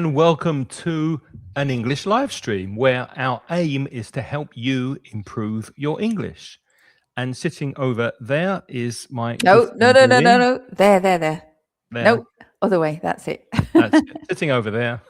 and welcome to an English live stream where our aim is to help you improve your English. And sitting over there is my No, good no, friend no, no, no, Lynne. no. There. There, No, other way. That's it. that's it. Sitting over there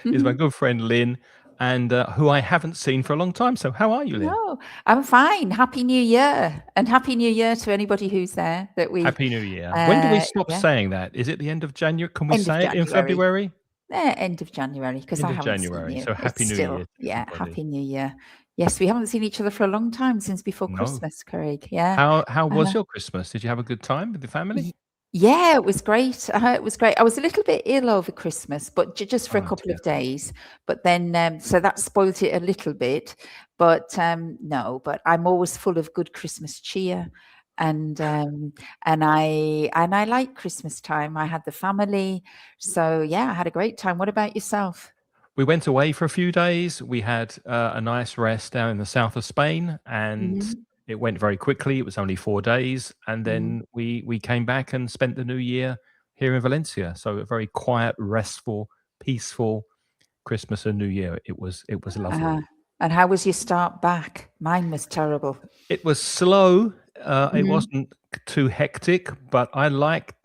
is my good friend Lynne, and who I haven't seen for a long time. So how are you, Lynne? No, I'm fine. Happy New Year, and Happy New Year to anybody who's there. That we, Happy New Year. When do we stop yeah, saying that? Is it the end of January? Can we end of say it in January. February? End of January, because I End of haven't seen January. you. So Happy It's New still, Year to yeah, everybody. Happy New Year. Yes, we haven't seen each other for a long time, since before No. Christmas, Craig. Yeah. How was your Christmas? Did you have a good time with the family? Yeah, it was great. It was great. I was a little bit ill over Christmas, but just for a Oh, couple dear. of days. But then, so that spoilt it a little bit. But no, but I'm always full of good Christmas cheer, and I like Christmas time. I had the family, so yeah, I had a great time. What about yourself? We went away for a few days. We had a nice rest down in the south of Spain, and Mhm, it went very quickly. It was only 4 days, and mhm. then we came back and spent the new year here in Valencia. So a very quiet, restful, peaceful Christmas and New Year. It was lovely. Uh-huh. And how was your start back? Mine was terrible. It was slow. It Mhm. wasn't too hectic, but I like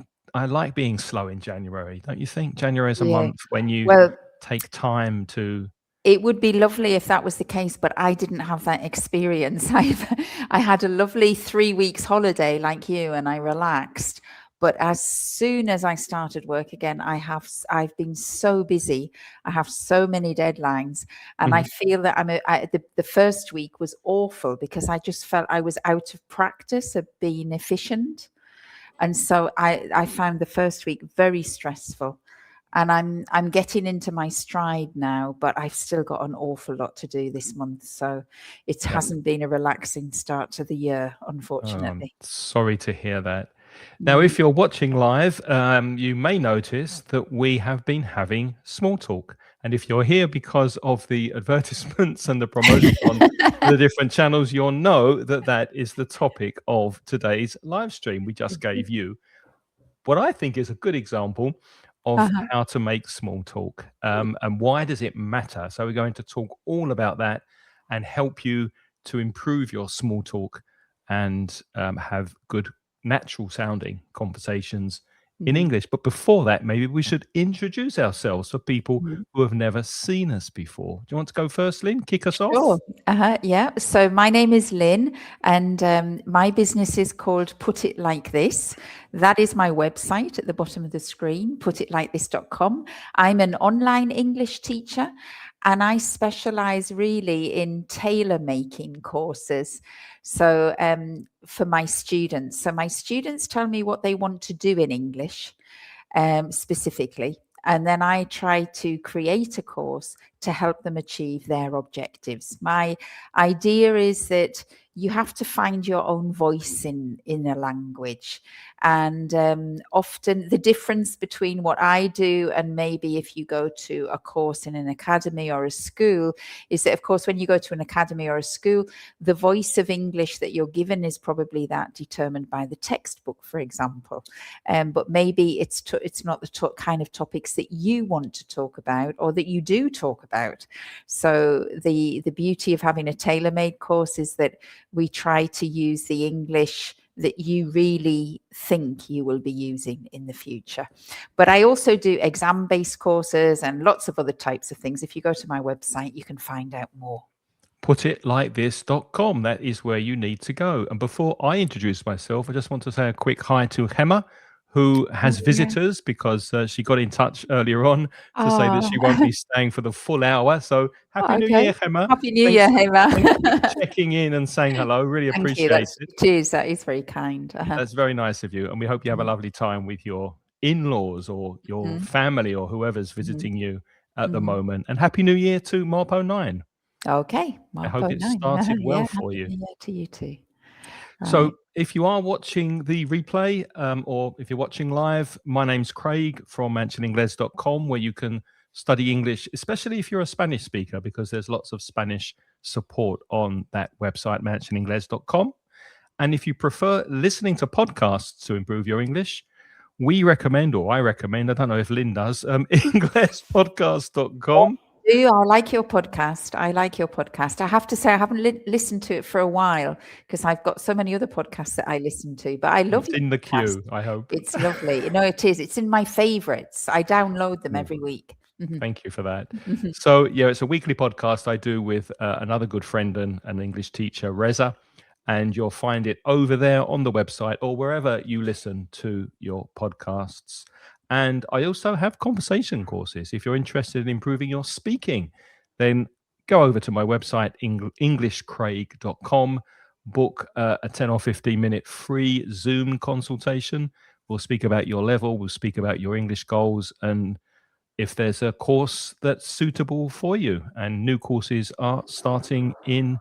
being slow in January. Don't you think? January is a Yeah. month when you Well, take time to. it would be lovely if that was the case, but I didn't have that experience. I had a lovely 3 weeks holiday like you, and I relaxed. But as soon as I started work again, I've been so busy. I have so many deadlines, and I Mhm. feel that the first week was awful because I just felt I was out of practice of being efficient. And so I found the first week very stressful. And I'm getting into my stride now, but I've still got an awful lot to do this month. So it Yeah. hasn't been a relaxing start to the year, Oh, I'm unfortunately. sorry to hear that. Now, Mhm. if you're watching live, you may notice that we have been having small talk. And if you're here because of the advertisements and the promotion on the different channels, you'll know that that is the topic of today's live stream we just gave you. What I think is a good example of Uh-huh. how to make small talk, and why does it matter. So we're going to talk all about that and help you to improve your small talk and have good natural sounding conversations in Mhm. English. But before that, maybe we should introduce ourselves for people Mhm. who have never seen us before. Do you want to go first, Lynn? Kick us Sure. off? Yeah. So my name is Lynn, and my business is called Put It Like This. That is my website at the bottom of the screen, putitlikethis.com. I'm an online English teacher, and I specialize really in tailor making courses. So for my students, my students tell me what they want to do in English, specifically. And then I try to create a course to help them achieve their objectives. My idea is that you have to find your own voice in a language. And often the difference between what I do and maybe if you go to a course in an academy or a school is that, of course, when you go to an academy or a school, the voice of English that you're given is probably that determined by the textbook, for example. But maybe it's not the kind of topics that you want to talk about or that you do talk about. So the beauty of having a tailor-made course is that we try to use the English that you really think you will be using in the future. But I also do exam-based courses and lots of other types of things. If you go to my website, you can find out more. Putitlikethis.com. That is where you need to go. And before I introduce myself, I just want to say a quick hi to Gemma, who has Yeah. visitors because she got in touch earlier on to say that Oh, she won't be staying for the full hour. So happy New okay. Year, Gemma. Happy New Thanks, Year, thanks for Hema. checking in and saying hello. Really Thank you. appreciate it. Cheers. That is very kind. That's very nice of you. And we hope you have a Mhm, lovely time with your in-laws or your mhm, family or whoever's mhm, visiting you at the mhm. moment. And happy New Year to Marpo9. Okay, I hope Marpo it 9. started well Yeah, for happy you. New Year to you too. So, Right. if you are watching the replay or if you're watching live, my name's Craig from mansioningles.com, where you can study English, especially if you're a Spanish speaker, because there's lots of Spanish support on that website, mansioningles.com. And if you prefer listening to podcasts to improve your English, we recommend, or I recommend, I don't know if Lynne does, englishpodcast.com. I like your podcast. I like your podcast. I have to say, I haven't listened to it for a while because I've got so many other podcasts that I listen to. But I love It's your in the podcast. queue, I hope. It's lovely. No, it is. It's in my favorites. I download them every week. Thank you for that. So, yeah, it's a weekly podcast I do with another good friend and an English teacher, Reza. And you'll find it over there on the website or wherever you listen to your podcasts. And I also have conversation courses. If you're interested in improving your speaking, then go over to my website, englishcraig.com, book a 10 or 15 minute free Zoom consultation. We'll speak about your level, we'll speak about your English goals, and if there's a course that's suitable for you. And new courses are starting in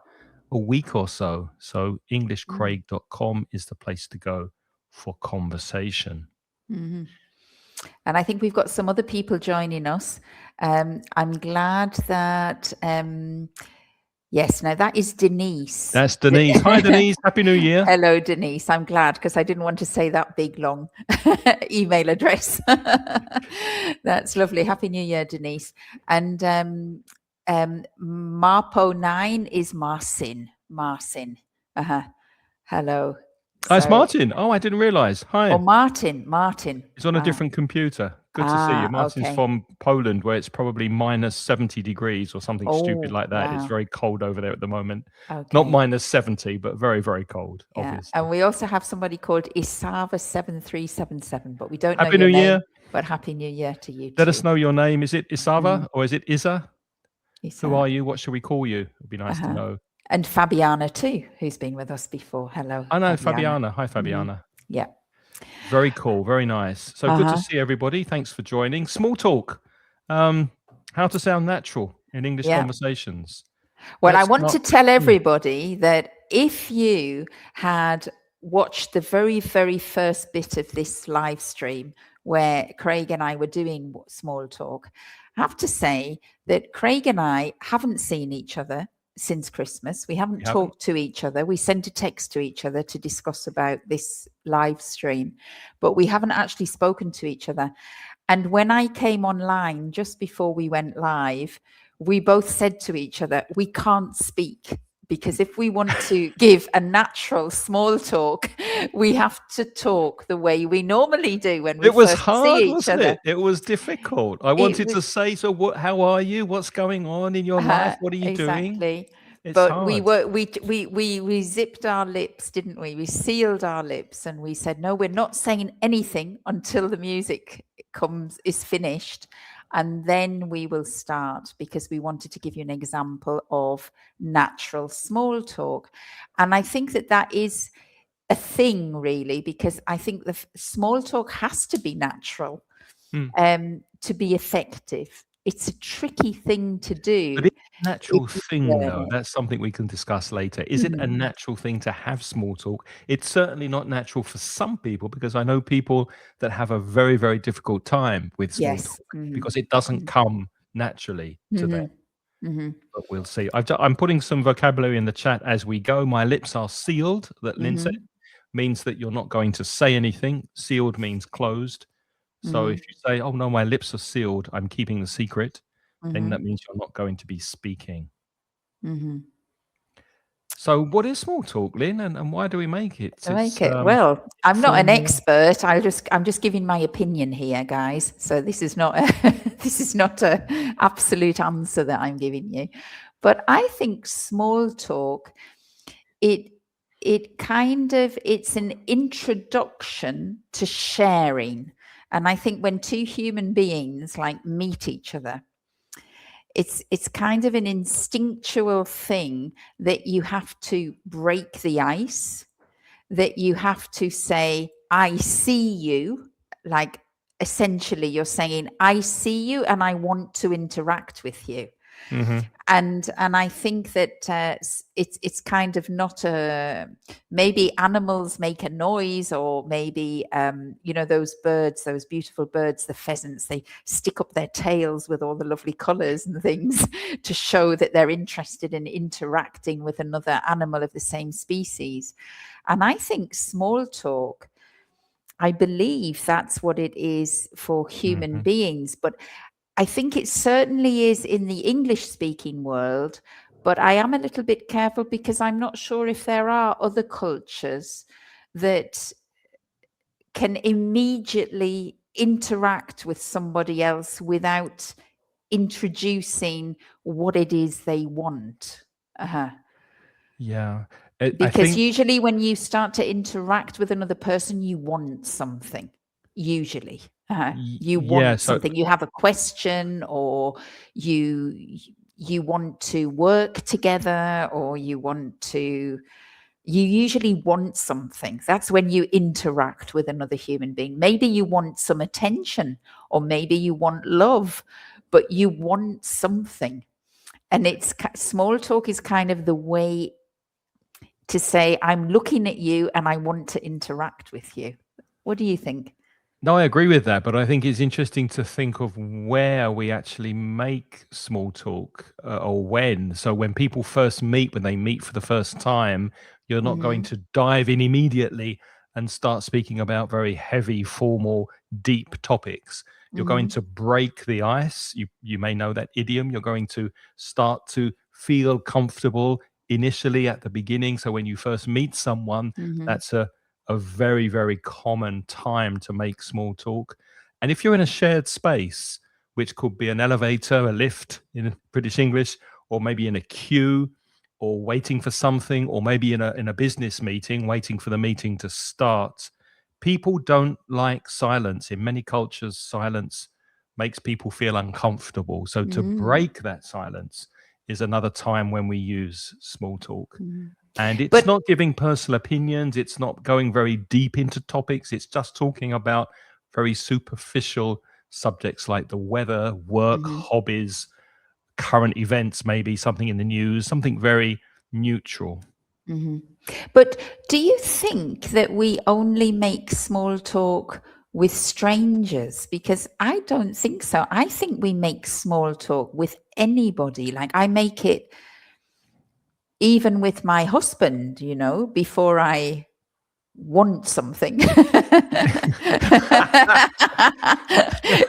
a week or so. So englishcraig.com is the place to go for conversation. And I think we've got some other people joining us. I'm glad that, yes, now that is Denise. That's Denise. Hi, Denise. Happy New Year. Hello, Denise. I'm glad because I didn't want to say that big, long email address. That's lovely. Happy New Year, Denise. And Marpo9 is Marcin. Hello. Hi, it's Martin. Oh, I didn't realize. Hi. Oh, Martin. He's on a different computer. Good to see you. Martin's from Poland, where it's probably minus 70 degrees or something stupid like that. Wow. It's very cold over there at the moment. Not minus 70, but very, very cold, obviously. And we also have somebody called Isava7377, but we don't Happy know your New name. Year. But Happy New Year to you too. Let us know your name. Is it Isava or is it Isa? Who are you? What should we call you? It'd be nice to know. And Fabiana too, who's been with us before. Hello. I know Fabiana. Hi, Fabiana. Yeah. Very cool. Very nice. So good to see everybody. Thanks for joining. Small talk. How to sound natural in English conversations. Well, I want to tell everybody that if you had watched the very, very first bit of this live stream where Craig and I were doing small talk, I have to say that Craig and I haven't seen each other since Christmas. We haven't talked to each other. We sent a text to each other to discuss about this live stream, but we haven't actually spoken to each other. And when I came online just before we went live, we both said to each other, we can't speak, because if we want to give a natural small talk, we have to talk the way we normally do when we first see each other. It was difficult. I wanted to say, so what? How are you? What's going on in your life? What are you doing? But hard. we zipped our lips, didn't we? We sealed our lips and we said, no, we're not saying anything until the music is finished. And then we will start, because we wanted to give you an example of natural small talk. And I think that is a thing, really, because I think the small talk has to be natural to be effective. It's a tricky thing to do. But it's a natural thing, though. That's something we can discuss later. Is it a natural thing to have small talk? It's certainly not natural for some people, because I know people that have a very, very difficult time with small talk because it doesn't come naturally to them. But we'll see. I'm putting some vocabulary in the chat as we go. My lips are sealed, that Lynne said, means that you're not going to say anything. Sealed means closed. So if you say, oh, no, my lips are sealed, I'm keeping the secret, then that means you're not going to be speaking. So what is small talk, Lynne, and why do we make it? Well, I'm not an expert. I'm just giving my opinion here, guys. So this is not a absolute answer that I'm giving you. But I think small talk, it's an introduction to sharing. And I think when two human beings meet each other, it's kind of an instinctual thing that you have to break the ice, that you have to say, I see you. Like, essentially, you're saying, I see you and I want to interact with you. And I think that it's kind of not maybe animals make a noise, or maybe those birds, those beautiful birds, the pheasants, they stick up their tails with all the lovely colors and things to show that they're interested in interacting with another animal of the same species. And I think small talk I believe that's what it is for human Mhm. beings, but I think it certainly is in the English speaking world. But I am a little bit careful because I'm not sure if there are other cultures that can immediately interact with somebody else without introducing what it is they want. Uh-huh. Yeah. I Because think usually when you start to interact with another person, you want something. Usually, you yeah, want so something. You have a question, or you you want to work together, or you usually want something. That's when you interact with another human being. Maybe you want some attention, or maybe you want love, but you want something. And small talk is kind of the way to say, I'm looking at you and I want to interact with you. What do you think? no, I agree with that, but I think it's interesting to think of where we actually make small talk, or when. So when people first meet, when they meet for the first time, you're not going Mm-hmm. to dive in immediately and start speaking about very heavy, formal, deep topics. You're going Mm-hmm. to break the ice. You may know that idiom. You're going to start to feel comfortable initially at the beginning. So when you first meet someone, Mm-hmm. that's a very, very common time to make small talk. And if you're in a shared space, which could be an elevator, a lift in British English, or maybe in a queue, or waiting for something, or maybe in a business meeting, waiting for the meeting to start, people don't like silence. In many cultures, silence makes people feel uncomfortable. So to Mm-hmm. break that silence is another time when we use small talk. Mm-hmm. And it's But not giving personal opinions. It's not going very deep into topics. It's just talking about very superficial subjects like the weather, work, mm-hmm. hobbies, current events, maybe something in the news, something very neutral. Mm-hmm. But do you think that we only make small talk with strangers? Because I don't think so. I think we make small talk with anybody. Like I make it even with my husband, before I want something.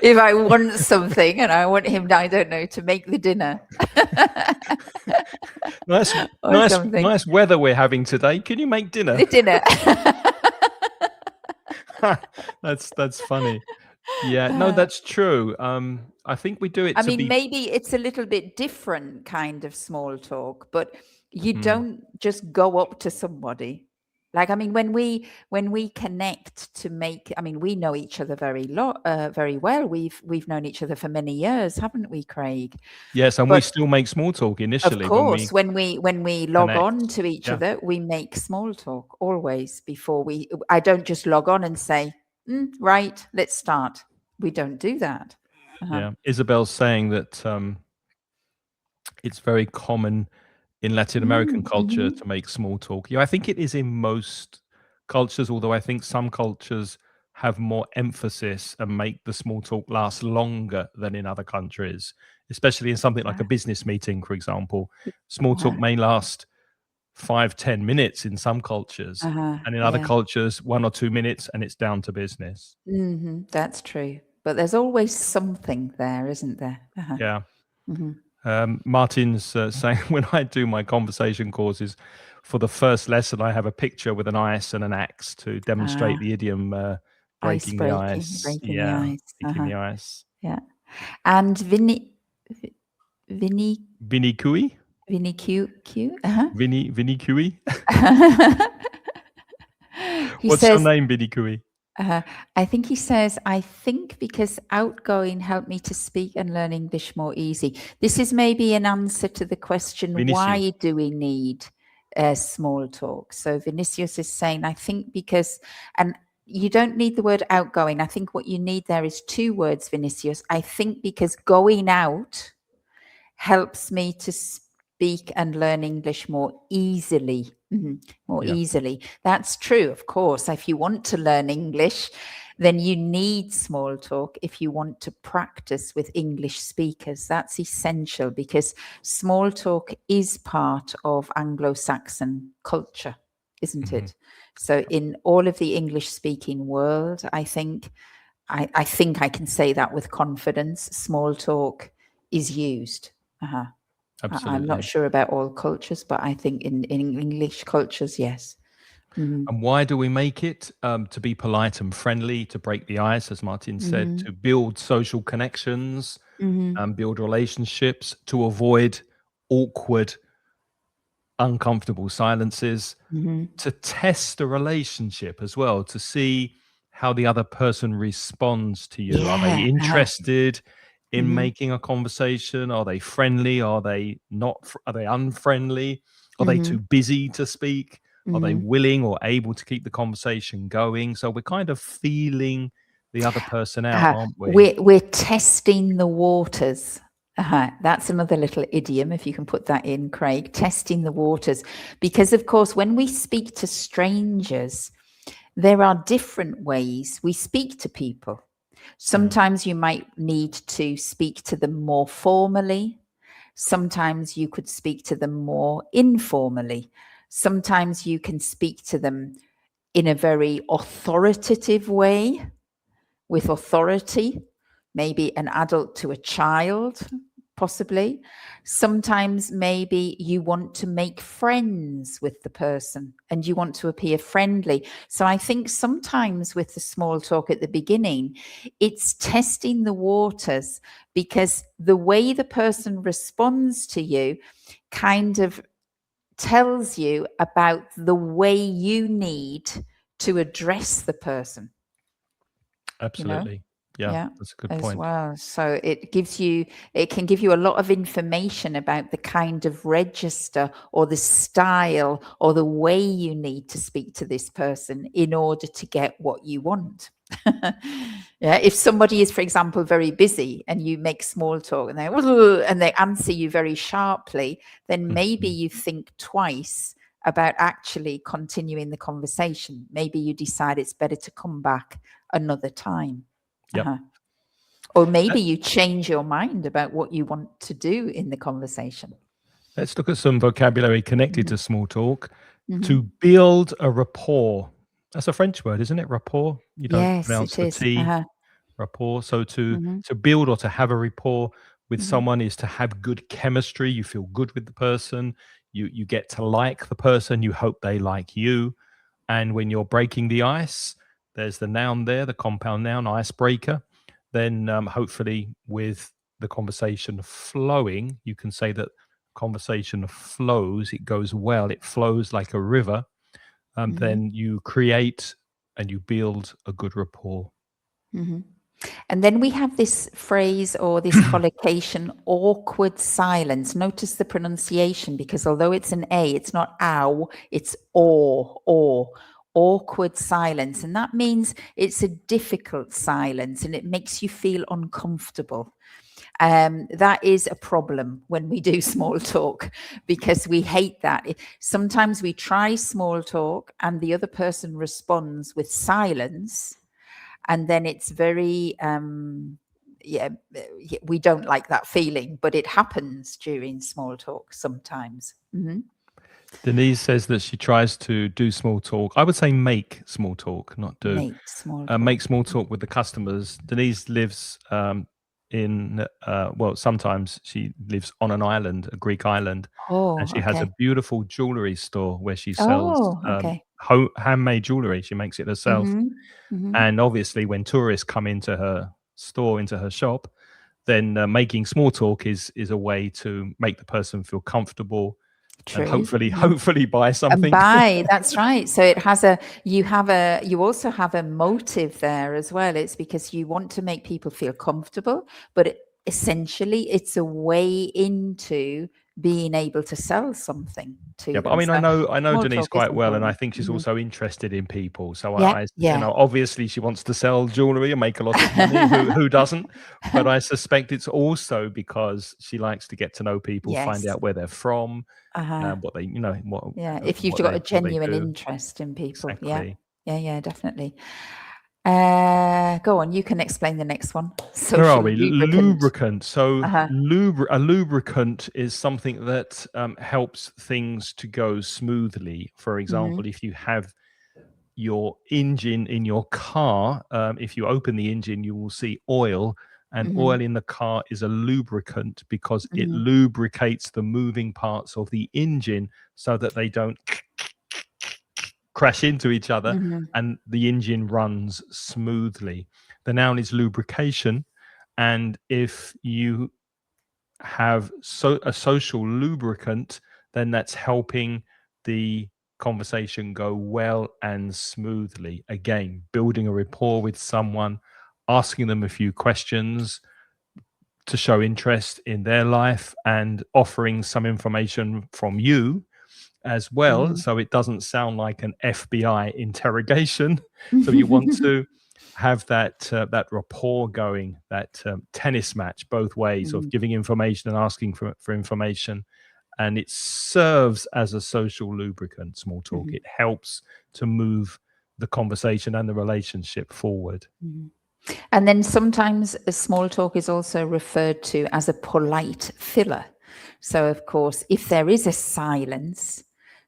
If I want something and I want him, I don't know, to make the dinner Nice, or nice, something. nice weather we're having today. Can you make dinner? The dinner. That's funny. Yeah, no, that's true. I think we do it I to mean, be. maybe it's a little bit different kind of small talk, but you Hmm. don't just go up to somebody. Like, I mean, when we connect to make, I mean, we know each other very well. We've known each other for many years, haven't we, Craig? Yes, and we But still make small talk of initially when we course, when we log on connect. to each Yeah, other, we make small talk always before we. I don't just log on and say, right, let's start. We don't do that. Uh-huh. yeah. Isabel's saying that it's very common in Latin American culture Mm-hmm. to make small talk. Yeah, I think it is in most cultures, although I think some cultures have more emphasis and make the small talk last longer than in other countries, especially in something like a business meeting, for example. Small talk Uh-huh. may last 5, 10 minutes in some cultures, Uh-huh. and in other Yeah. cultures, 1 or 2 minutes, and it's down to business. Mm-hmm. That's true. But there's always something there, isn't there? Uh-huh. Yeah. Mm-hmm. Martin's saying when I do my conversation courses, for the first lesson, I have a picture with an ice and an axe to demonstrate Ah, the idiom ice breaking the breaking, ice. breaking the Yeah, ice. breaking Uh-huh. the ice. Yeah. And Vinny, Vinny Cooey? Vinny Q. Uh-huh. Vinny Cooey? He What's your says, name, Vinny Cooey? I think he says, I think because outgoing helped me to speak and learn English more easy. This is maybe an answer to the question, Vinicius. why do we need small talk? So Vinicius is saying, I think because, and you don't need the word outgoing. I think what you need there is two words, Vinicius. I think because going out helps me to speak and learn English more easily. More Yeah. easily. That's true, of course. If you want to learn English, then you need small talk if you want to practice with English speakers. That's essential because small talk is part of Anglo-Saxon culture, isn't Mhm. it? So in all of the English speaking world, I think I can say that with confidence. Small talk is used. Uh-huh. I'm not Absolutely. sure about all cultures, but I think in English cultures, yes. Mhm. And why do we make it? To be polite and friendly, to break the ice, as Martin said, Mhm. to build social connections Mhm. and build relationships, to avoid awkward, uncomfortable silences, Mhm. to test a relationship as well, to see how the other person responds to you. Are they Yeah. Uh-huh. interested in Mhm. making a conversation? Are they friendly? Are they not? Are they unfriendly? Are they too Mhm. busy to speak? Are they Mhm. willing or able to keep the conversation going? So we're kind of feeling the other person out, Uh-huh. aren't we? We're testing the waters. Uh-huh. That's another little idiom, if you can put that in, Craig. Testing the waters, because of course, when we speak to strangers, there are different ways we speak to people. Mm, Sometimes you might need to speak to them more formally. Sometimes you could speak to them more informally. Sometimes you can speak to them in a very authoritative way, with authority, maybe an adult to a child, possibly. Sometimes maybe you want to make friends with the person and you want to appear friendly. So I think sometimes with the small talk at the beginning, it's testing the waters, because the way the person responds to you kind of tells you about the way you need to address the person, you know? absolutely. Yeah, Yeah, that's a good as point. well. So it can give you a lot of information about the kind of register or the style or the way you need to speak to this person in order to get what you want. Yeah, if somebody is, for example, very busy and you make small talk and they answer you very sharply, then maybe Mhm. you think twice about actually continuing the conversation. Maybe you decide it's better to come back another time. Yep. Uh-huh. Or maybe you change your mind about what you want to do in the conversation. Let's look at some vocabulary connected Mhm. to small talk. To Mhm. build a rapport. That's a French word, isn't it? Rapport. You don't Yes, pronounce it the is. T. Uh-huh. Rapport. So Mhm. to build or to have a rapport with Mhm. someone is to have good chemistry. You feel good with the person. You get to like the person. You hope they like you. And when you're breaking the ice, there's the noun there, the compound noun, icebreaker. Then hopefully with the conversation flowing, you can say that conversation flows, it goes well, it flows like a river. Mhm. Then you create and you build a good rapport. Mhm. And then we have this phrase or this collocation, awkward silence. Notice the pronunciation, because although it's an A, it's not ow, it's or. Awkward silence. And that means it's a difficult silence and it makes you feel uncomfortable. That is a problem when we do small talk, because we hate that. Sometimes we try small talk and the other person responds with silence, and then it's very yeah, we don't like that feeling, but it happens during small talk sometimes. Mhm. Denise says that she tries to do small talk. I would say make small talk, not do. Make small Make talk. small talk with the customers. Denise lives well, sometimes she lives on an island, a Greek island, and Oh, she has a okay. beautiful jewelry store where she sells Oh, okay. handmade jewelry. She makes it herself. Hmm. Hmm. And obviously, when tourists come into her store, into her shop, then making small talk is a way to make the person feel comfortable and True. hopefully Mhm. hopefully buy And something. buy, that's right. So it has you also have a motive there as well. It's because you want to make people feel comfortable, but essentially it's a way into being able to sell something Yeah, to but I them. mean, So I know small Denise talk is quite well, and I important. think she's Mhm. also interested in people. So Yeah, you yeah. know, obviously she wants to sell jewelry and make a lot of money. Who doesn't? But I suspect it's also because she likes to get to know people, find Yes. out where they're from, Uh-huh. what they, you know, Yeah. If you've got a what they genuine do. interest in people. Yeah. Exactly. Yeah, yeah, definitely. Go on, you can explain the next one. Where are Social we? lubricant. Lubricant. So Uh-huh. a lubricant is something that helps things to go smoothly. For Mhm. example, if you have your engine in your car, if you open the engine, you will see oil, and oil in the car is a lubricant because it lubricates the moving parts of the engine so that they don't crash into each other and the engine runs smoothly. The noun is lubrication, and if you have a social lubricant, then that's helping the conversation go well and smoothly. Again, building a rapport with someone, asking them a few questions to show interest in their life, and offering some information from you as well, so it doesn't sound like an FBI interrogation. So you want to have that rapport going, that tennis match both ways of giving information and asking for information, and it serves as a social lubricant. Small talk, it helps to move the conversation and the relationship forward. And then sometimes a small talk is also referred to as a polite filler. So, of course, if there is a silence,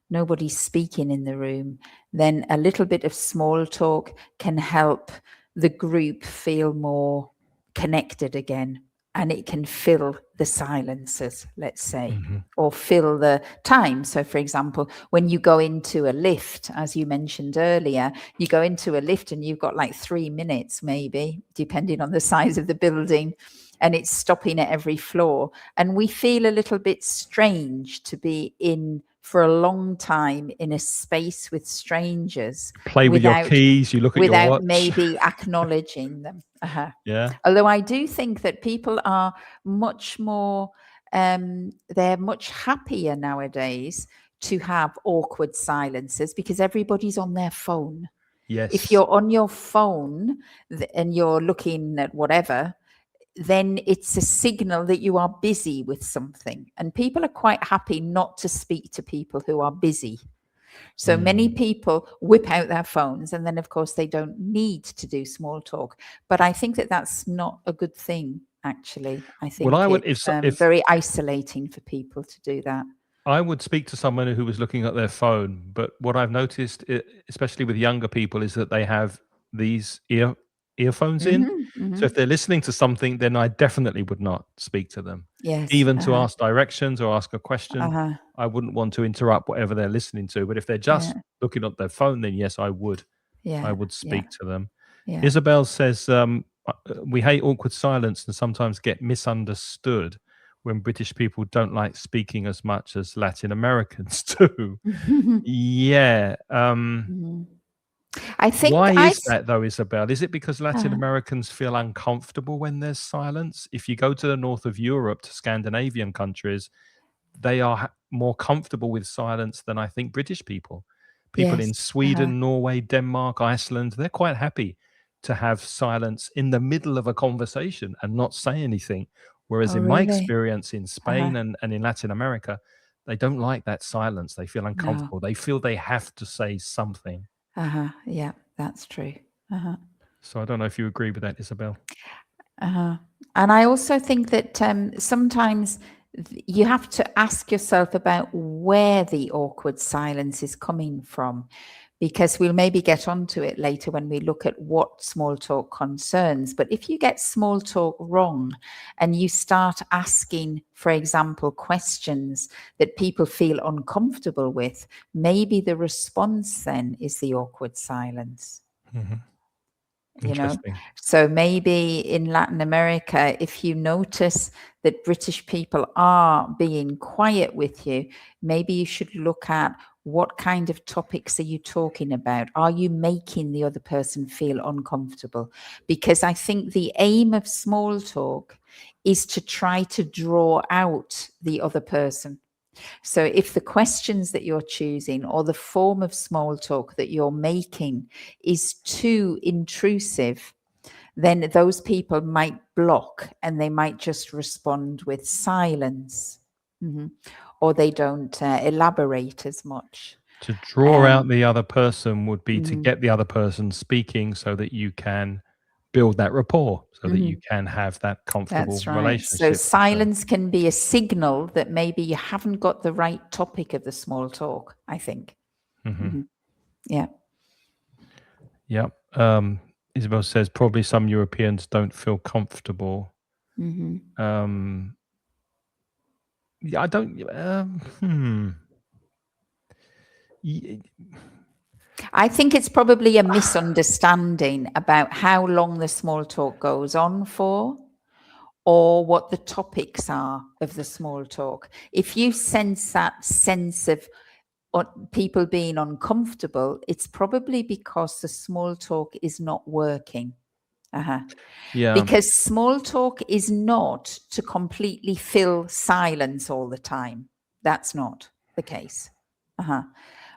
nobody's speaking in the room, then a little bit of small talk can help the group feel more connected again, and it can fill the silences, let's say, or fill the time. So, for example, when you go into a lift, as you mentioned earlier, you go into a lift and you've got like 3 minutes, maybe, depending on the size of the building, and it's stopping at every floor. And we feel a little bit strange to be in for a long time in a space with strangers. Play with your keys, you look at your watch. Without maybe acknowledging them. Yeah. Although I do think that people are much more, they're much happier nowadays to have awkward silences because everybody's on their phone. Yes. If you're on your phone and you're looking at whatever, then it's a signal that you are busy with something. And people are quite happy not to speak to people who are busy. So many people whip out their phones, and then, of course, they don't need to do small talk. But I think that that's not a good thing, actually. I think it's very isolating for people to do that. I would speak to someone who was looking at their phone, but what I've noticed, especially with younger people, is that they have these earphones in. So if they're listening to something, then I definitely would not speak to them. Yes. Even to ask directions or ask a question, I wouldn't want to interrupt whatever they're listening to. But if they're just looking at their phone, then yes, I would. I would speak to them. Isabel says, we hate awkward silence and sometimes get misunderstood when British people don't like speaking as much as Latin Americans do. Yeah. I think why is that though, Isabel? Is it because Latin Americans feel uncomfortable when there's silence? If you go to the north of Europe, to Scandinavian countries, they are more comfortable with silence than I think British people. People in Sweden, Norway, Denmark, Iceland, they're quite happy to have silence in the middle of a conversation and not say anything. Whereas in my experience in Spain and in Latin America, they don't like that silence. They feel uncomfortable. They feel they have to say something. Yeah, that's true. So I don't know if you agree with that, Isabel. And I also think that sometimes you have to ask yourself about where the awkward silence is coming from, because we'll maybe get onto it later when we look at what small talk concerns. But if you get small talk wrong and you start asking, for example, questions that people feel uncomfortable with, maybe the response then is the awkward silence. You know, so maybe in Latin America, if you notice that British people are being quiet with you, maybe you should look at what kind of topics are you talking about? Are you making the other person feel uncomfortable? Because I think the aim of small talk is to try to draw out the other person. So if the questions that you're choosing or the form of small talk that you're making is too intrusive, then those people might block and they might just respond with silence, or they don't elaborate as much. To draw out the other person would be to get the other person speaking so that you can build that rapport, so that you can have that comfortable relationship. So silence can be a signal that maybe you haven't got the right topic of the small talk, I think. Yeah. Yep. Isabel says probably some Europeans don't feel comfortable. Yeah, I don't. Y- I think it's probably a misunderstanding about how long the small talk goes on for, or what the topics are of the small talk. If you sense that sense of people being uncomfortable, it's probably because the small talk is not working. Yeah. Because small talk is not to completely fill silence all the time. That's not the case.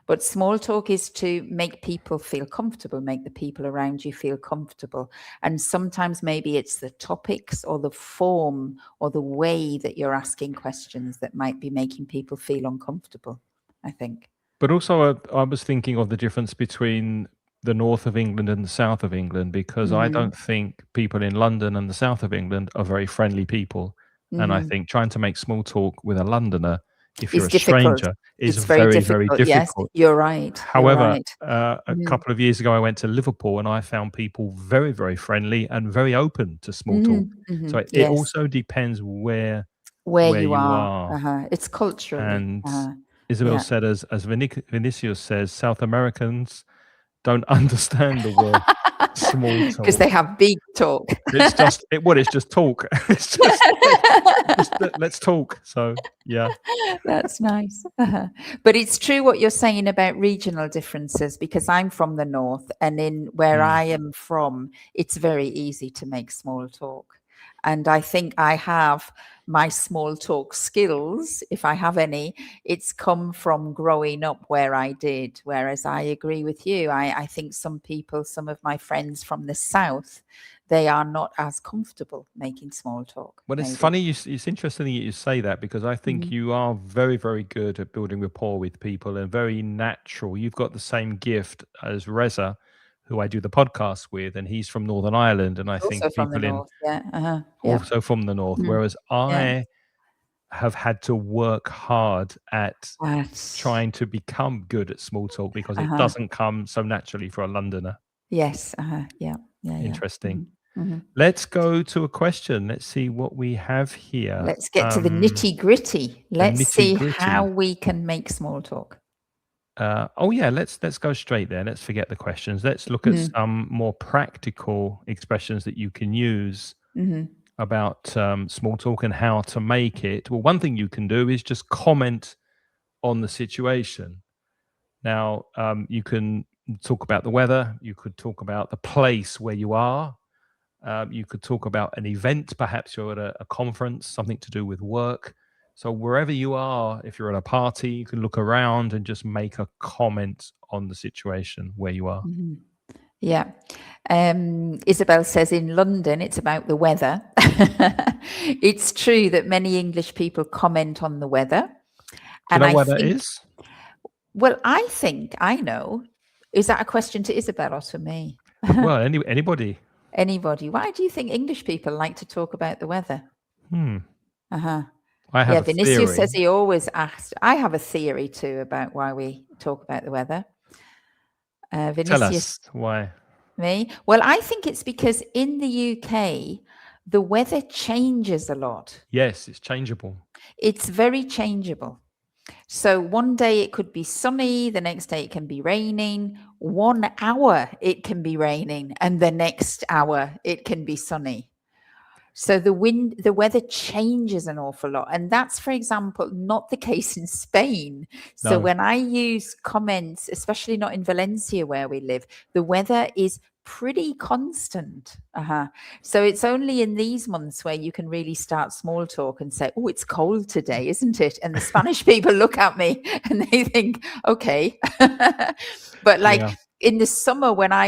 But small talk is to make people feel comfortable, make the people around you feel comfortable. And sometimes maybe it's the topics or the form or the way that you're asking questions that might be making people feel uncomfortable, I think. But also, I was thinking of the difference between the north of England and the south of England, because I don't think people in London and the south of England are very friendly people. And I think trying to make small talk with a Londoner, if you're It's a difficult. stranger, is It's very very, very difficult. Yes, difficult. you're right. You're However, right. a couple of years ago, I went to Liverpool and I found people very, very friendly and very open to small talk. So it Yes, also depends where you you are. are. It's culturally. And Isabel Yeah. said, as Vinicius says, South Americans don't understand the word small Because they talk. have big talk. It's just it's just talk. It's just let's talk. So yeah. That's nice. But it's true what you're saying about regional differences, because I'm from the north, and in where I am from, it's very easy to make small talk. And I think I have my small talk skills, if I have any, it's come from growing up where I did. Whereas I agree with you. I think some people, some of my friends from the south, they are not as comfortable making small talk. Well, it's Maybe. funny. It's interesting that you say that, because I think you are very, very good at building rapport with people and very natural. You've got the same gift as Reza, who I do the podcast with, and he's from Northern Ireland. And I He's think also from the people in north. Yeah. Yeah. also from the north, Mhm. whereas Yeah. I have had to work hard at That's trying to become good at small talk, because it doesn't come so naturally for a Londoner. Yes. Yeah. Yeah. Interesting. Mm-hmm. Let's go to a question. Let's see what we have here. Let's get to the nitty gritty. Let's see how nitty-gritty. we can make small talk. Let's go straight there. Let's forget the questions. Let's look at some more practical expressions that you can use about small talk and how to make it. Well, one thing you can do is just comment on the situation. Now, you can talk about the weather. You could talk about the place where you are. You could talk about an event. Perhaps you're at a conference, something to do with work. So wherever you are, if you're at a party, you can look around and just make a comment on the situation where you are. Yeah. Isabel says in London, it's about the weather. It's true that many English people comment on the weather. Do you know I what that think, is? well, I think I know. Is that a question to Isabel or to me? Well, anybody. Anybody. Why do you think English people like to talk about the weather? I have Yeah, a Vinicius theory. says he always asks. I have a theory too about why we talk about the weather. Tell Vinicius, us why. me? Well, I think it's because in the UK, the weather changes a lot. Yes, it's changeable. It's very changeable. So one day it could be sunny, the next day it can be raining. 1 hour it can be raining, and the next hour it can be sunny. So the weather changes an awful lot. And that's, for example, not the case in Spain. So No. when I use comments, especially not in Valencia where we live, the weather is pretty constant. So it's only in these months where you can really start small talk and say, oh, it's cold today, isn't it? And the Spanish people look at me and they think, okay. But Yeah. in the summer, when I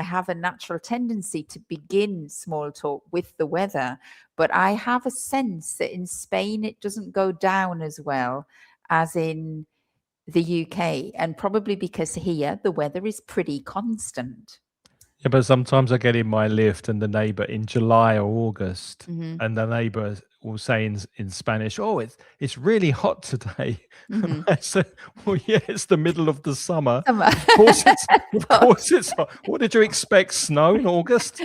have a natural tendency to begin small talk with the weather, but I have a sense that in Spain, it doesn't go down as well as in the UK, and probably because here the weather is pretty constant. Yeah, but sometimes I get in my lift and the neighbor in July or August, and the neighbor will say in Spanish, "Oh, it's really hot today." And Mhm. I say, "Well, yeah, it's the middle of the summer. Summer. Of course it's of But course it's hot. What did you expect? Snow in August?"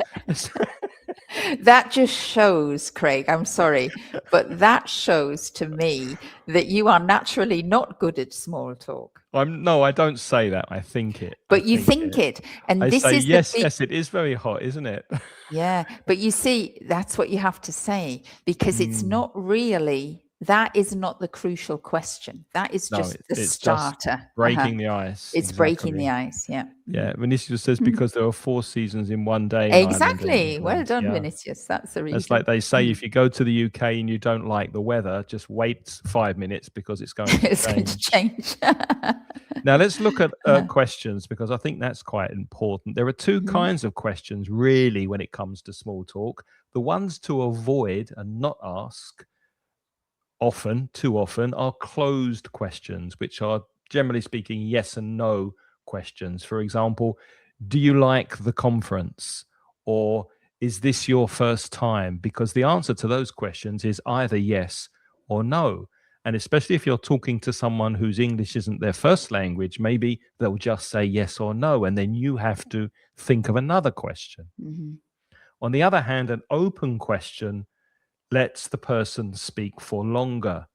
that just shows, Craig, I'm sorry, but that shows to me that you are naturally not good at small talk. No, I don't say that. I think it. I But you think think it. it. And I this say, is the yes, big, yes, it is very hot, isn't it? yeah. But you see, that's what you have to say because it's Mm. not really, that is not the crucial question. That is No, just the it's just starter. breaking the ice. It's breaking the Exactly. ice. Yeah. Yeah. Vinicius says because there are 4 seasons in one day in Ireland and Exactly. Well England. done, Yeah. Vinicius. That's the That's reason. like they say, if you go to the UK and you don't like the weather, just wait 5 minutes because it's going to It's going to change. change. Now, let's look at Uh-huh. questions because I think that's quite important. There are two Mhm. kinds of questions, really, when it comes to small talk: the ones to avoid and not ask often, too often, are closed questions, which are generally speaking yes and no questions. For example, do you like the conference? Or is this your first time? Because the answer to those questions is either yes or no. And especially if you're talking to someone whose English isn't their first language, maybe they'll just say yes or no. And then you have to think of another question. Mhm. On the other hand, an open question lets the person speak for longer.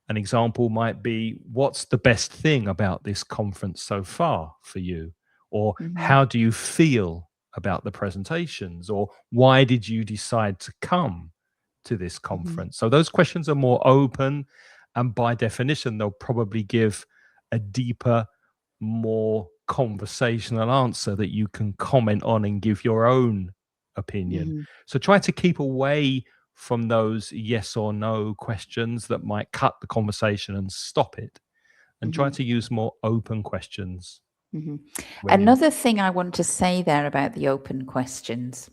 An example might be, what's the best thing about this conference so far for you? Or Mhm. how do you feel about the presentations? Or why did you decide to come to this Mhm. conference? So those questions are more open. And by definition, they'll probably give a deeper, more conversational answer that you can comment on and give your own opinion. Mhm. So try to keep away from those yes or no questions that might cut the conversation and stop it, and try Mhm. to use more open questions Mhm. when you Another thing I want to say there about the open questions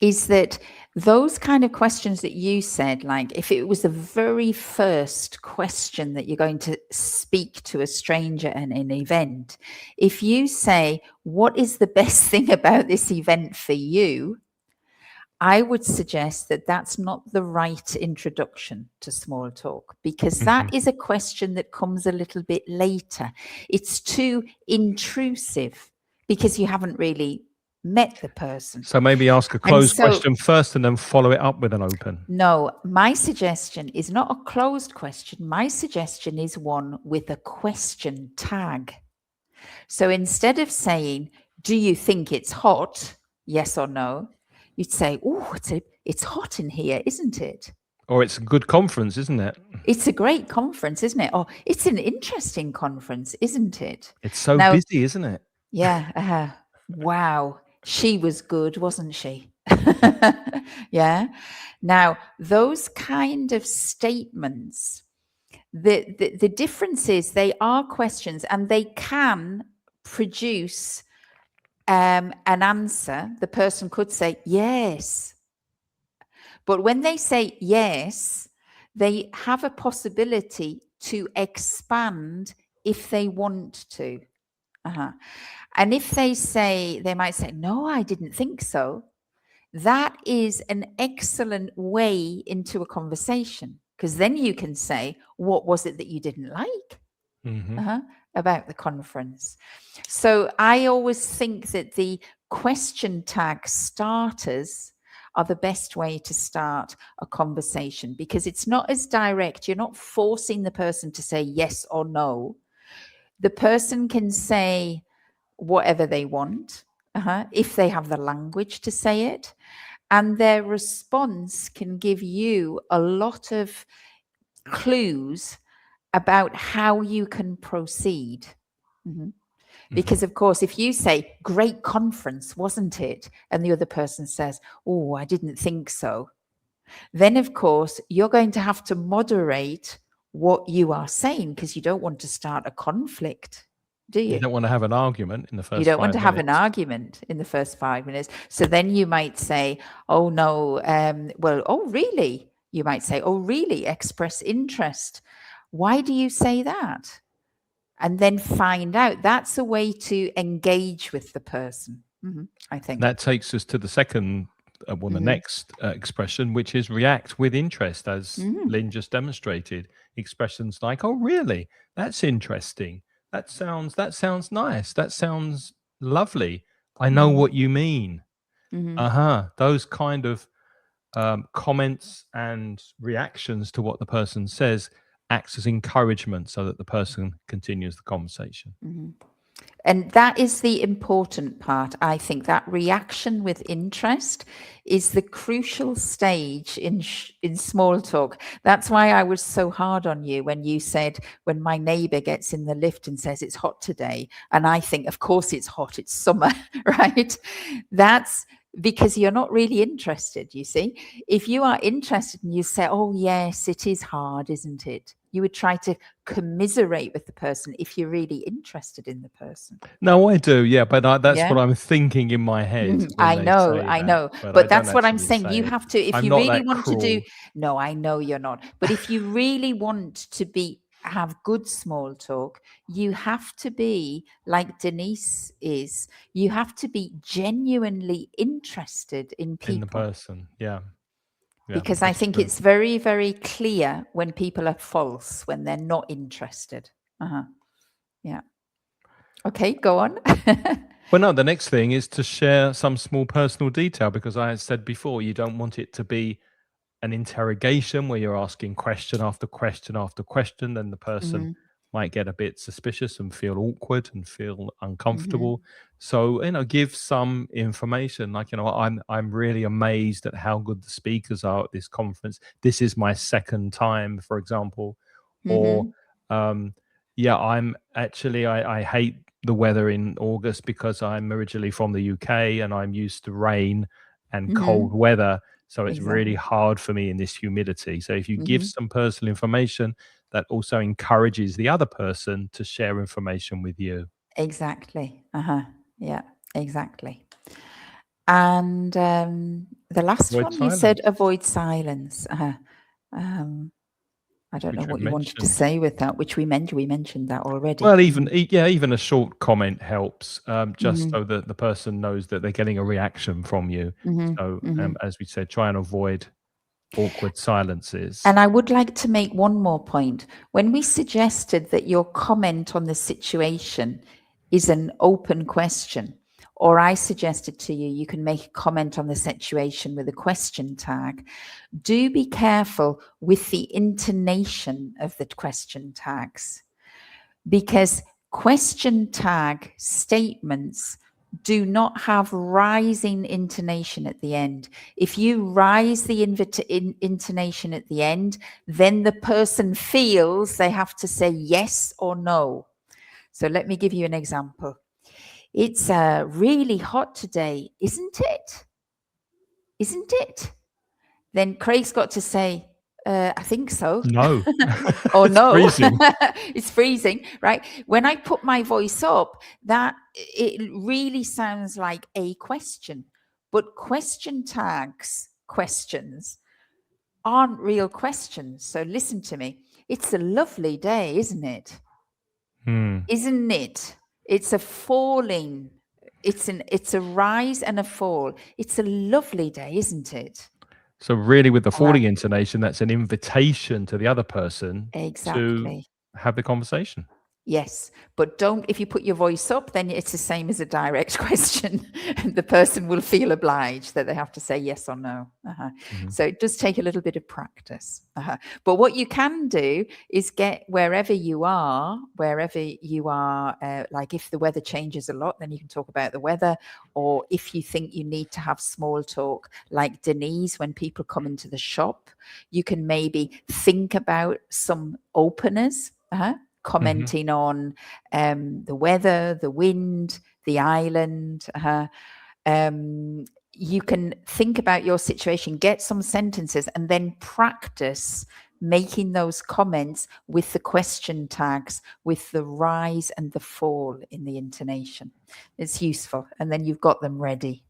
is that those kind of questions that you said, like if it was the very first question that you're going to speak to a stranger at an event, if you say, "What is the best thing about this event for you?" I would suggest that that's not the right introduction to small talk because that Mhm. is a question that comes a little bit later. It's too intrusive because you haven't really met the person. So maybe ask a And closed so, question first and then follow it up with an open. no, my suggestion is not a closed question. My suggestion is one with a question tag. So instead of saying, "Do you think it's hot? Yes or no?" You'd say, "Oh, it's hot in here, isn't it? Or it's a good conference, isn't it? It's a great conference, isn't it? Or it's an interesting conference, isn't it?" It's so Now, busy, isn't it? yeah, wow, she was good, wasn't she? Yeah. Now, those kind of statements, the difference is they are questions and they can produce an answer. The person could say yes. But when they say yes, they have a possibility to expand if they want to. Uh-huh. And if they might say, "No, I didn't think so." That is an excellent way into a conversation because then you can say, "What was it that you didn't like?" Hmm. Uh-huh, about the conference. So I always think that the question tag starters are the best way to start a conversation because it's not as direct. You're not forcing the person to say yes or no. The person can say whatever they want, if they have the language to say it. And their response can give you a lot of clues about how you can proceed. Mhm. Hmm. Because, of course, if you say, "Great conference, wasn't it?" and the other person says, "Oh, I didn't think so," then, of course, you're going to have to moderate what you are saying because you don't want to start a conflict, do You you? don't want to have an argument in the You first don't want to five have an minutes. argument in the first 5 minutes. So then you might say, "Oh, no, well, oh, really?" You might say, "Oh, really? Express interest. Why do you say that?" And then find out. That's a way to engage with the person, I think. That takes us to the second the next expression, which is react with interest, as Mm-hmm. Lynne just demonstrated. Expressions like, "Oh, really? That's interesting. That sounds nice. That sounds lovely. I know Mm-hmm. what you mean." Mm-hmm. Those kind of comments and reactions to what the person says acts as encouragement so that the person continues the conversation. Mm-hmm. And that is the important part. I think that reaction with interest is the crucial stage in small talk. That's why I was so hard on you when you said, when my neighbor gets in the lift and says it's hot today, and I think, of course it's hot, it's summer, right? That's because you're not really interested, you see. If you are interested and you say, oh yes, it is hard, isn't it? You would try to commiserate with the person if you're really interested in the person. No, I do, yeah, but that's Yeah. what I'm thinking in my head when they say I that, know. but I But don't that's what I'm actually saying. You say it. have to, if I'm you not really that want to do, cruel. no, I know you're not. But if you really want to have good small talk, you have to be like Denise is. You have to be genuinely interested in In the people. person, yeah, Because I that's think true. it's very, very clear when people are false, when they're not interested. Yeah. Okay, go on. Well, no, the next thing is to share some small personal detail, because I said before, you don't want it to be an interrogation where you're asking question after question after question. Then the person Mhm, might get a bit suspicious and feel awkward and feel mhm, uncomfortable. So, give some information, like, I'm really amazed at how good the speakers are at this conference. This is my second time, for example. Or mhm, um yeah, I hate the weather in August because I'm originally from the UK and I'm used to rain and cold mhm. weather. So it's really Exactly. hard for me in this humidity. So if you give Mhm. some personal information, that also encourages the other person to share information with you. Exactly. Uh-huh. Yeah, exactly. And the last Avoid one you said silence, avoid silence. Um, I don't know which we've what you wanted to mentioned. say with that, which we mentioned that already. Well, even a short comment helps, just Mhm, so that the person knows that they're getting a reaction from you. mhm, So, mhm. as we said, try and avoid awkward silences. And I would like to make one more point. When we suggested that your comment on the situation is an open question, or I suggested to you, you can make a comment on the situation with a question tag, do be careful with the intonation of the question tags, because question tag statements do not have rising intonation at the end. If you rise the intonation at the end, then the person feels they have to say yes or no. So let me give you an example. It's really hot today, isn't it? Isn't it? Then Craig's got to say, I think so. No, Or it's no, freezing. it's freezing, right? When I put my voice up, that it really sounds like a question. But question tags, questions, aren't real questions. So listen to me. It's a lovely day, isn't it? Hmm. Isn't it? It's a falling. It's a rise and a fall. It's a lovely day, isn't it? So really, with the Uh, falling intonation, that's an invitation to the other person to exactly. have the conversation. Yes, but don't, if you put your voice up, then it's the same as a direct question. The person will feel obliged that they have to say yes or no. Mhm. So it does take a little bit of practice. But what you can do is get wherever you are, like if the weather changes a lot, then you can talk about the weather. Or if you think you need to have small talk, like Denise, when people come into the shop, you can maybe think about some openers. Mhm. Commenting on the weather, the wind, the island. You can think about your situation, get some sentences, and then practice making those comments with the question tags, with the rise and the fall in the intonation. It's useful. And then you've got them ready.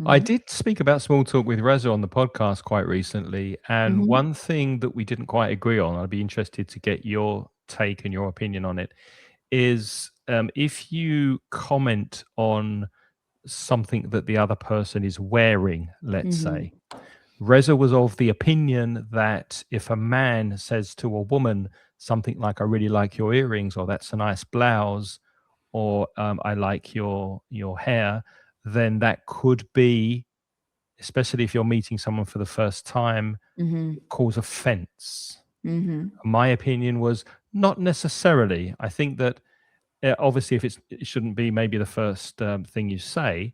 I Mhm, did speak about small talk with Reza on the podcast quite recently, and mhm, one thing that we didn't quite agree on, I'd be interested to get your take and your opinion on it, is if you comment on something that the other person is wearing, let's Mm-hmm. say. Reza was of the opinion that if a man says to a woman something like, "I really like your earrings," or "That's a nice blouse," or "I like your hair," then that could be, especially if you're meeting someone for the first time, Mm-hmm. cause offense. Mm-hmm. My opinion was not necessarily. I think that obviously, if it shouldn't be maybe the first thing you say,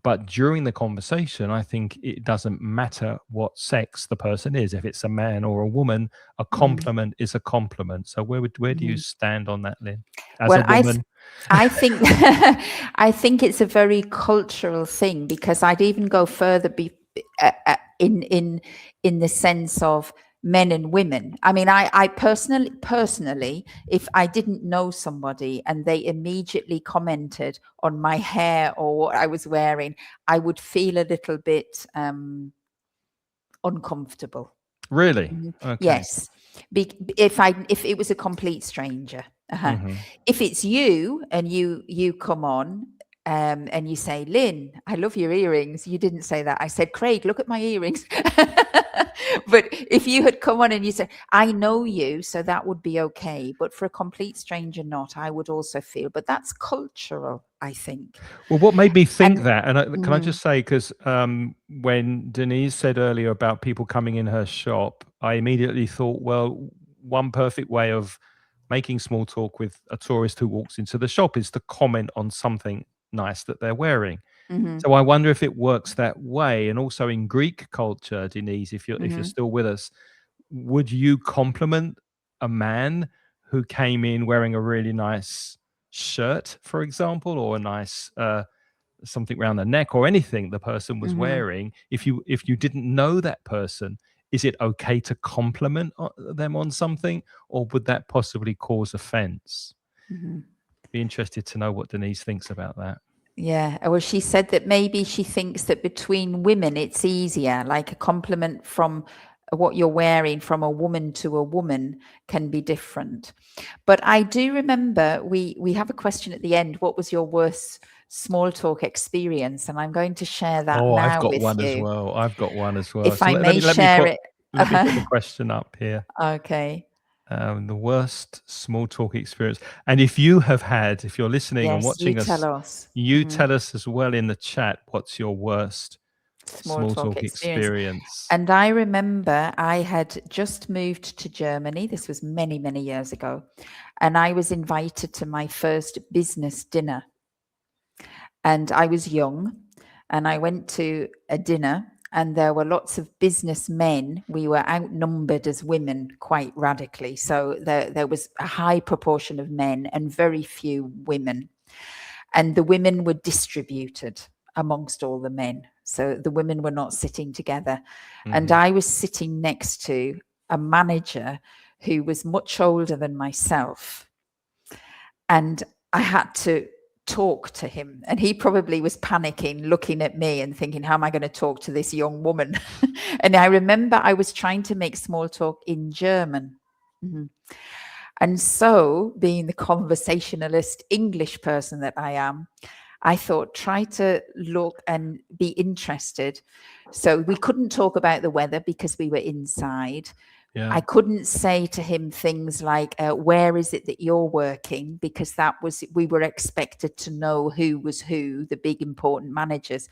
but during the conversation, I think it doesn't matter what sex the person is. If it's a man or a woman, a Mm-hmm. compliment is a compliment. So where do you Mm-hmm. stand on that, Lynn, as a Well, woman? I think I think it's a very cultural thing, because I'd even go further in the sense of men and women. I mean, I personally, if I didn't know somebody and they immediately commented on my hair or what I was wearing, I would feel a little bit uncomfortable. Really? Mhm. Okay. Yes. If it was a complete stranger. Uh-huh. Hmm. If it's you and you come on and you say, "Lynn, I love your earrings." You didn't say that. I said, "Craig, look at my earrings." But if you had come on and you said, "I know you," so that would be okay. But for a complete stranger, not, I would also feel. But that's cultural, I think. Well, what made me think And that, and can I mhm, just say, because when Denise said earlier about people coming in her shop, I immediately thought, well, one perfect way of making small talk with a tourist who walks into the shop is to comment on something nice that they're wearing. mhm, So I wonder if it works that way. And also in Greek culture, Denise, if you're mhm, still with us, would you compliment a man who came in wearing a really nice shirt, for example, or a nice something around the neck, or anything the person was mhm, wearing? If you didn't know that person, is it okay to compliment them on something, or would that possibly cause offense? mhm. Be interested to know what Denise thinks about that. Yeah. Well, she said that maybe she thinks that between women it's easier, like a compliment from what you're wearing from a woman to a woman can be different. But I do remember we have a question at the end. What was your worst small talk experience? And I'm going to share that Oh, I've now got with one as you, well. I've got one as well. if So I may let me share put it. the question up here. Okay. The worst small talk experience. And if you're listening and Yes, you watching tell us, us. you Mhm. tell us as well in the chat what's your worst Small small talk talk experience. experience. And I remember I had just moved to Germany. This was many, many years ago. And I was invited to my first business dinner. And I was young. And I went to a dinner, and there were lots of businessmen. We were outnumbered as women quite radically. So there was a high proportion of men and very few women. And the women were distributed amongst all the men. So the women were not sitting together. And Hmm. I was sitting next to a manager who was much older than myself. And I had to talk to him. And he probably was panicking, looking at me and thinking, how am I going to talk to this young woman? And I remember I was trying to make small talk in German. Mhm. And so, being the conversationalist English person that I am, I thought, try to look and be interested. So we couldn't talk about the weather because we were inside. Yeah. I couldn't say to him things like, where is it that you're working? Because we were expected to know who was who, the big important managers.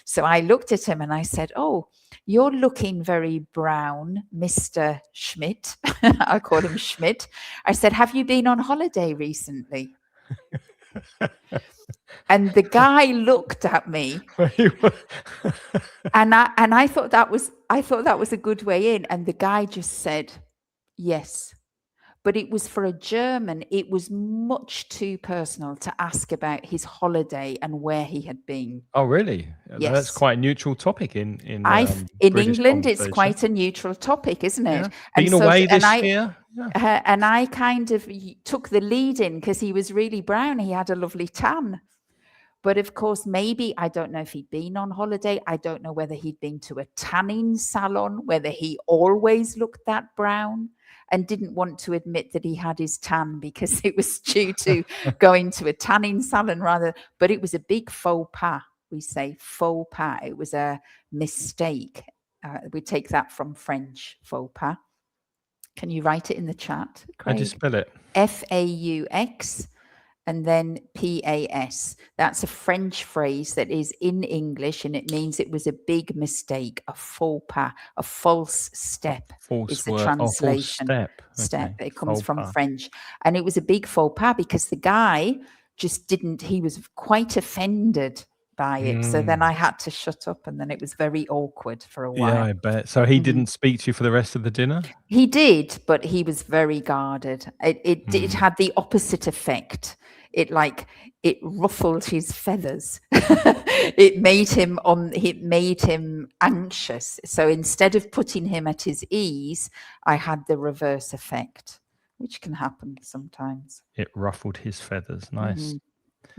So I looked at him and I said, oh, you're looking very brown, Mr. Schmidt. I call him Schmidt. I said, have you been on holiday recently? And the guy looked at me, and I thought that was a good way in. And the guy just said, yes. But it was for a German. It was much too personal to ask about his holiday and where he had been. Oh, really? That's Yes. quite a neutral topic in In British England, it's conversation. quite a neutral topic, isn't it? Yeah. And Been so, away this year? Yeah. and I kind of took the lead in because he was really brown. He had a lovely tan. But of course, maybe, I don't know if he'd been on holiday. I don't know whether he'd been to a tanning salon, whether he always looked that brown and didn't want to admit that he had his tan because it was due to going to a tanning salon rather. But it was a big faux pas, we say faux pas. It was a mistake. We take that from French, faux pas. Can you write it in the chat, How do you Craig? spell it? Faux and then PAS. That's a French phrase that is in English, and it means it was a big mistake, a faux pas, a false step False is the word. Oh, false translation. step. Okay. It comes Faux from pas. French. And it was a big faux pas because the guy just didn't, he was quite offended by it. So then I had to shut up, and then it was very awkward for a while. Yeah, I bet. So he didn't speak to you for the rest of the dinner? He did, but he was very guarded. It had the opposite effect. It ruffled his feathers. It made him anxious. So instead of putting him at his ease, I had the reverse effect, which can happen sometimes. It ruffled his feathers. Nice.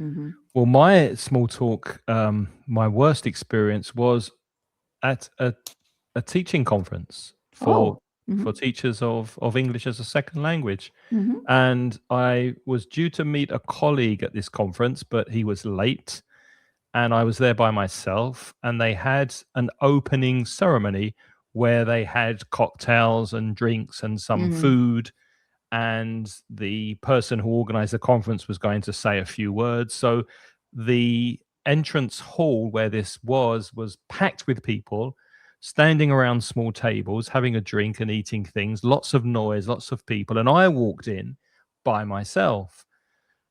Mm-hmm. Well, my small talk, my worst experience was at a teaching conference for teachers of English as a second language. Mm-hmm. And I was due to meet a colleague at this conference, but he was late. And I was there by myself. And they had an opening ceremony where they had cocktails and drinks and some food. And the person who organized the conference was going to say a few words. So the entrance hall where this was packed with people standing around small tables, having a drink and eating things, lots of noise, lots of people. And I walked in by myself.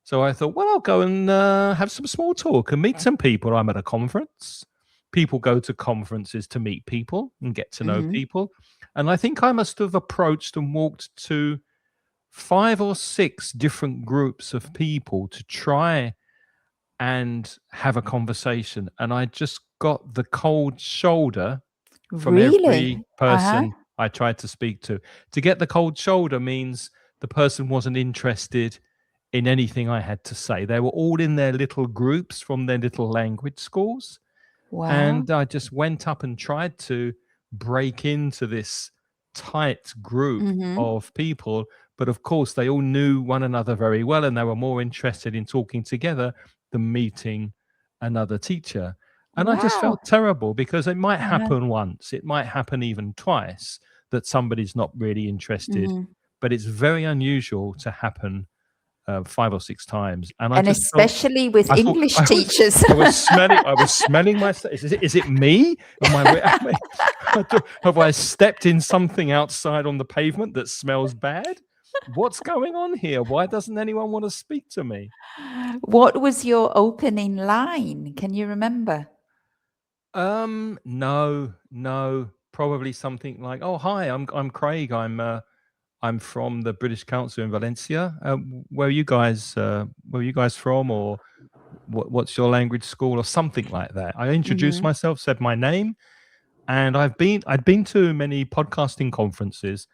So I thought, well, I'll go and have some small talk and meet some people. I'm at a conference. People go to conferences to meet people and get to know people. And I think I must have approached and walked to 5 or 6 different groups of people to try and have a conversation. And I just got the cold shoulder from every person I tried to speak to. To get the cold shoulder means the person wasn't interested in anything I had to say. They were all in their little groups from their little language schools. Wow. And I just went up and tried to break into this tight group of people. But of course, they all knew one another very well, and they were more interested in talking together than meeting another teacher. And I just felt terrible because it might happen once, it might happen even twice that somebody's not really interested, but it's very unusual to happen 5 or 6 times. And especially with English teachers. I was smelling myself. Is it me? Have I stepped in something outside on the pavement that smells bad? What's going on here? Why doesn't anyone want to speak to me? What was your opening line? Can you remember? No. Probably something like, "Oh, hi, I'm Craig. I'm from the British Council in Valencia. Where are you guys from, or what's your language school?" or something like that. I introduced myself, said my name, and I'd been to many podcasting conferences,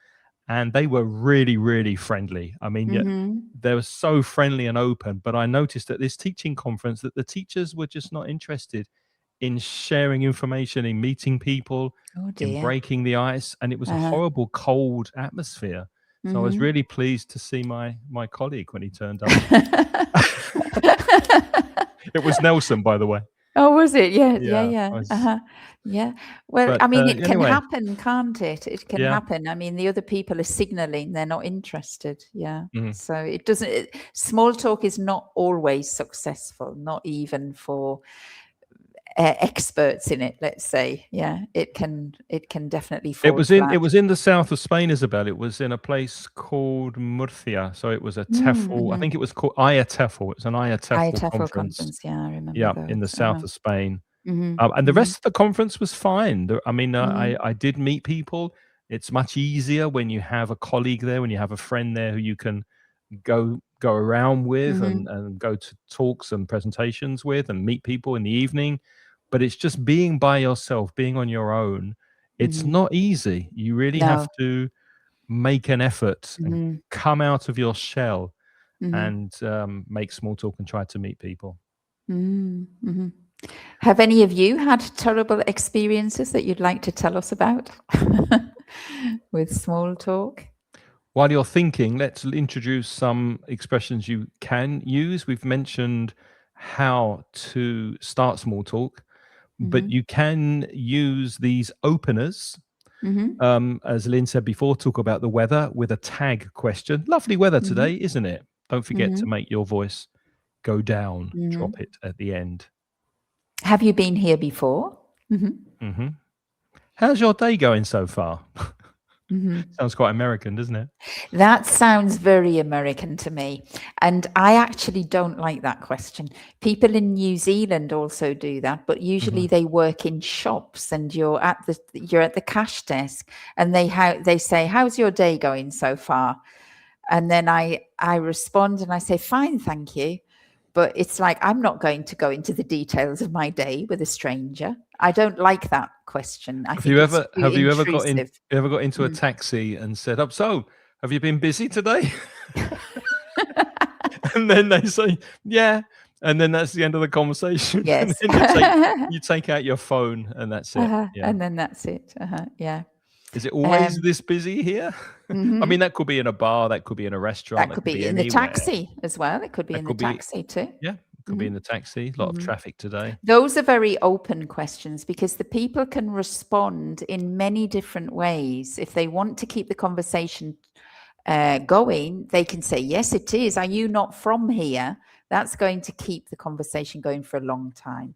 and they were really, really friendly. I mean, they were so friendly and open. But I noticed at this teaching conference that the teachers were just not interested in sharing information, in meeting people, in breaking the ice, and it was a horrible, cold atmosphere. So I was really pleased to see my colleague when he turned up. It was Nelson, by the way. Oh, was it? Yeah. Yeah. Well, But, I mean, it can anyway. happen, can't it? It can happen. I mean, the other people are signaling they're not interested. Yeah. So it doesn't. Small talk is not always successful, not even for experts in it, let's say. Yeah, it can definitely fall flat. It was in the south of Spain, Isabel. It was in a place called Murcia. So it was a TEFL. I think it was called IATEFL. It was an IATEFL conference. Yeah, I remember. Yeah, those. in the south of Spain. Mm-hmm. And the rest of the conference was fine. I mean, I did meet people. It's much easier when you have a colleague there, when you have a friend there who you can go around with and go to talks and presentations with and meet people in the evening. But it's just being by yourself, being on your own. It's not easy. You really have to make an effort and come out of your shell and make small talk and try to meet people. Have any of you had terrible experiences that you'd like to tell us about with small talk? While you're thinking, let's introduce some expressions you can use. We've mentioned how to start small talk, but Mhm. you can use these openers. Mhm. As Lynn said before, talk about the weather with a tag question. Lovely weather Mhm. today, isn't it? Don't forget to Mhm. make your voice go down. Mhm. Drop it at the end. Have you been here before? Mhm. hmm How's your day going so far? Mhm. Sounds quite American, doesn't it? That sounds very American to me. And I actually don't like that question. People in New Zealand also do that, but usually Mhm. they work in shops and you're at the cash desk and they say, "How's your day going so far?" And then I respond and I say, "Fine, thank you." But it's like I'm not going to go into the details of my day with a stranger. I don't like that question. I Have think you it's ever too have you ever got in intrusive. you ever got into a Mm. taxi and said, "Up, so have you been busy today?" And then they say, "Yeah," and then that's the end of the conversation, and Yes. then you take out your phone, and that's it. Yeah. And then that's it. Yeah. Is it always Um, this busy here? I mean, mhm. that could be in a bar, that could be in a restaurant, That that could could be be in the anywhere. taxi as well. It could be That in the could be taxi too. yeah, it could be Mhm. in the taxi. A lot of Mhm. traffic today. Those are very open questions because the people can respond in many different ways. If they want to keep the conversation going, they can say, "Yes, it is. Are you not from here?" That's going to keep the conversation going for a long time.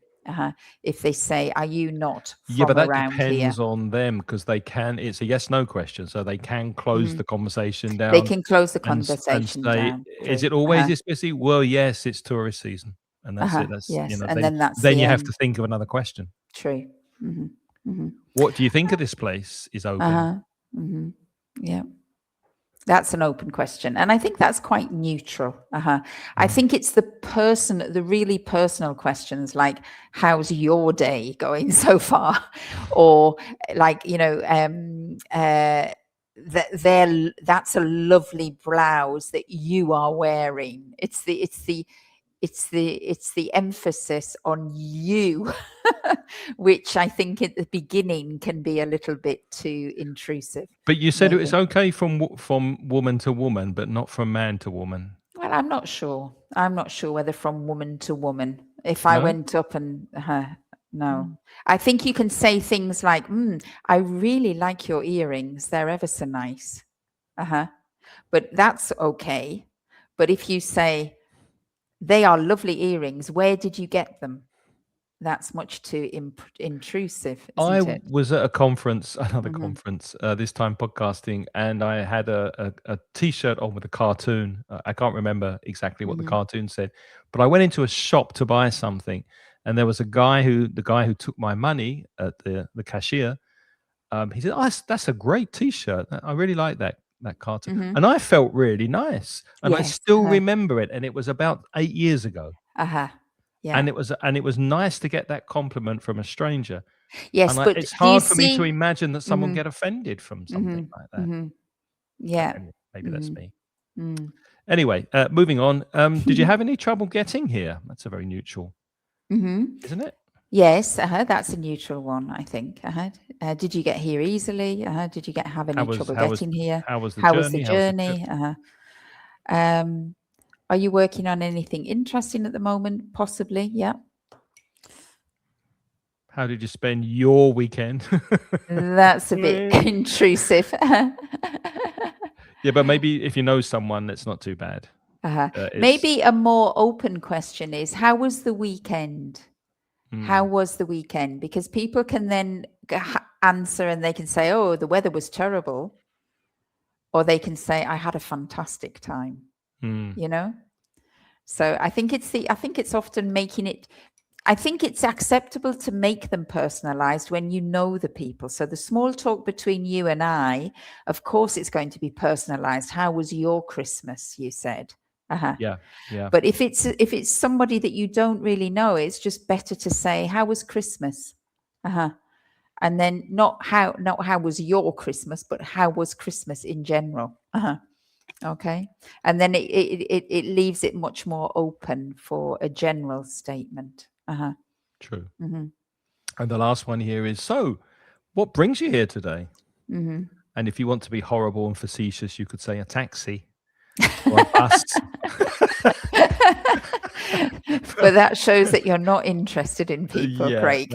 If they say, "Are you not Yeah, but from that around here?" depends on them because they can it's a yes/no question, so they can close the Mhm. conversation They down can close the and conversation say, down. "Is True. it always this busy?" "Well, yes, it's tourist season." And that's it. That's Yes. And then that's then the you have to end. think of another question. True. Mhm. Mhm. "What do you think of this place is open?" Uh-huh. Mhm. Yeah. That's an open question. And I think that's quite neutral. I Mm. think it's the really personal questions like, how's your day going so far? Or like, that's a lovely blouse that you are wearing. It's the emphasis on you, which I think at the beginning can be a little bit too intrusive, But you said it was maybe. okay from woman to woman, but not from man to woman. Well, I'm not sure. I'm not sure whether from woman to woman. If I No? went up and no, Mm. I think you can say things like, "I really like your earrings. They're ever so nice." Uh-huh. But that's okay. But if you say, "They are lovely earrings. Where did you get them?" That's much too intrusive, I isn't it? was at a conference, another Mhm. conference, this time podcasting, and I had a T-shirt on with a cartoon. I can't remember exactly what the Mhm. cartoon said, but I went into a shop to buy something, and there was the guy who took my money at the cashier. He said, "Oh, that's a great T-shirt. I really like that cartoon," and Mhm. I felt really nice, and I Yes. still remember it, and it was about 8 years ago, Uh-huh. Yeah. and it was nice to get that compliment from a stranger. Yes, And but it's do you hard for me to see? imagine that someone Mhm. get offended from something Mhm. like that. Mhm. Yeah. Anyway, maybe that's Mhm. me. Mm. Anyway, moving on. Did you have any trouble getting here? That's a very neutral, Mhm. isn't it? Yes, that's a neutral one, I think. Did you get here easily? Did you have How any was trouble how was getting here? how was the How was the journey? How was the trip? journey? Um, are you working on anything interesting at the moment? Possibly, yeah. How did you spend your weekend? That's a bit intrusive. Yeah, but maybe if you know someone, that's not too bad. It's Maybe a more open question is, how was the weekend? How mm, was the weekend? Because people can then answer and they can say, "Oh, the weather was terrible," or they can say, "I had a fantastic time." mm, You know. So I think it's often making it. I think it's acceptable to make them personalized when you know the people. So the small talk between you and I, of course, it's going to be personalized. How was your Christmas? You said. Uh-huh. yeah, yeah, But if it's somebody that you don't really know, it's just better to say, "How was Christmas?" Uh-huh. And then not how was your Christmas, but how was Christmas in general. Uh-huh. Okay. And then it leaves it much more open for a general statement. Uh-huh. true. Mm-hmm. And the last one here is, so what brings you here today? Mm-hmm. And if you want to be horrible and facetious, you could say a taxi or a bus. But that shows that you're not interested in people, Yeah, Craig.